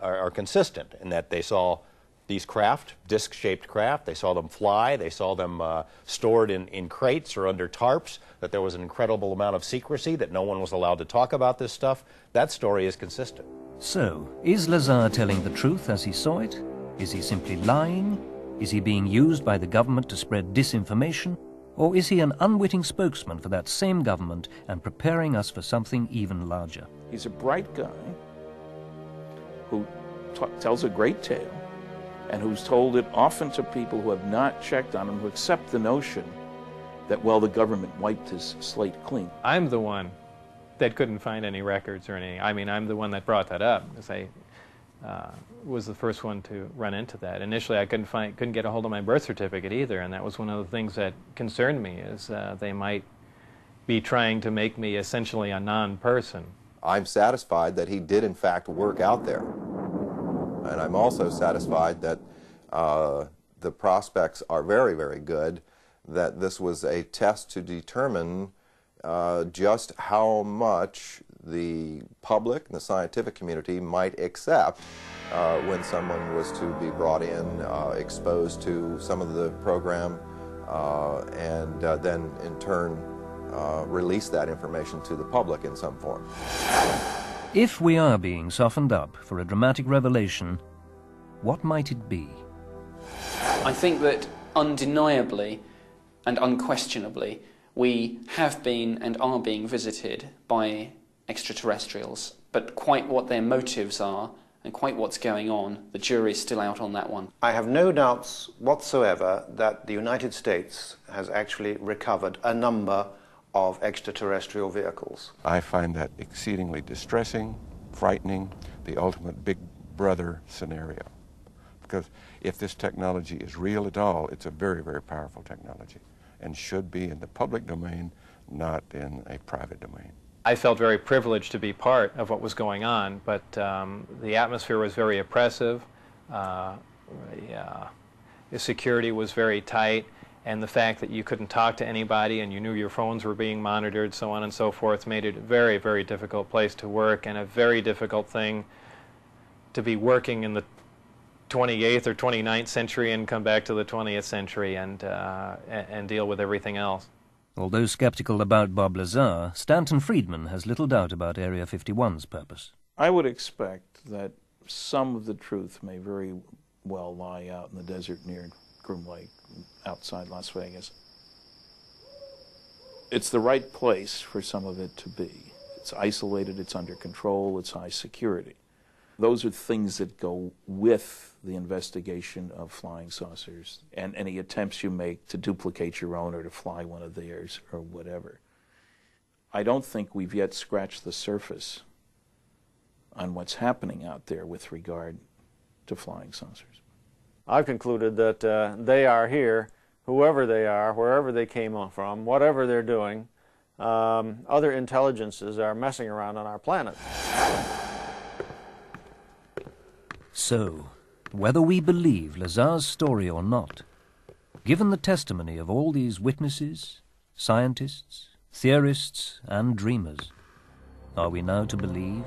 are consistent in that they saw these craft, disc-shaped craft, they saw them fly, they saw them stored in crates or under tarps, that there was an incredible amount of secrecy, that no one was allowed to talk about this stuff. That story is consistent. So, is Lazar telling the truth as he saw it? Is he simply lying? Is he being used by the government to spread disinformation? Or is he an unwitting spokesman for that same government and preparing us for something even larger? He's a bright guy who tells a great tale, and who's told it often to people who have not checked on him, who accept the notion that, well, the government wiped his slate clean. I'm the one that couldn't find any records or anything. I mean, I'm the one that brought that up, because I was the first one to run into that. Initially, I couldn't get a hold of my birth certificate either, and that was one of the things that concerned me, is they might be trying to make me essentially a non-person. I'm satisfied that he did, in fact, work out there. And I'm also satisfied that the prospects are very, very good, that this was a test to determine just how much the public and the scientific community might accept when someone was to be brought in, exposed to some of the program, and then in turn release that information to the public in some form. If we are being softened up for a dramatic revelation, what might it be? I think that undeniably and unquestionably we have been and are being visited by extraterrestrials, but quite what their motives are and quite what's going on, the jury's still out on that one. I have no doubts whatsoever that the United States has actually recovered a number of extraterrestrial vehicles. I find that exceedingly distressing, frightening, the ultimate Big Brother scenario. Because if this technology is real at all, it's a very, very powerful technology and should be in the public domain, not in a private domain. I felt very privileged to be part of what was going on, but the atmosphere was very oppressive, the security was very tight, and the fact that you couldn't talk to anybody and you knew your phones were being monitored, so on and so forth, made it a very, very difficult place to work, and a very difficult thing to be working in the 28th or 29th century and come back to the 20th century and deal with everything else. Although skeptical about Bob Lazar, Stanton Friedman has little doubt about Area 51's purpose. I would expect that some of the truth may very well lie out in the desert near Groom Lake, outside Las Vegas. It's the right place for some of it to be. It's isolated, it's under control, it's high security. Those are things that go with the investigation of flying saucers and any attempts you make to duplicate your own or to fly one of theirs or whatever. I don't think we've yet scratched the surface on what's happening out there with regard to flying saucers. I've concluded that they are here, whoever they are, wherever they came from, whatever they're doing. Other intelligences are messing around on our planet. So, whether we believe Lazar's story or not, given the testimony of all these witnesses, scientists, theorists, and dreamers, are we now to believe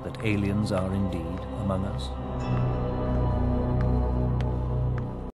that aliens are indeed among us?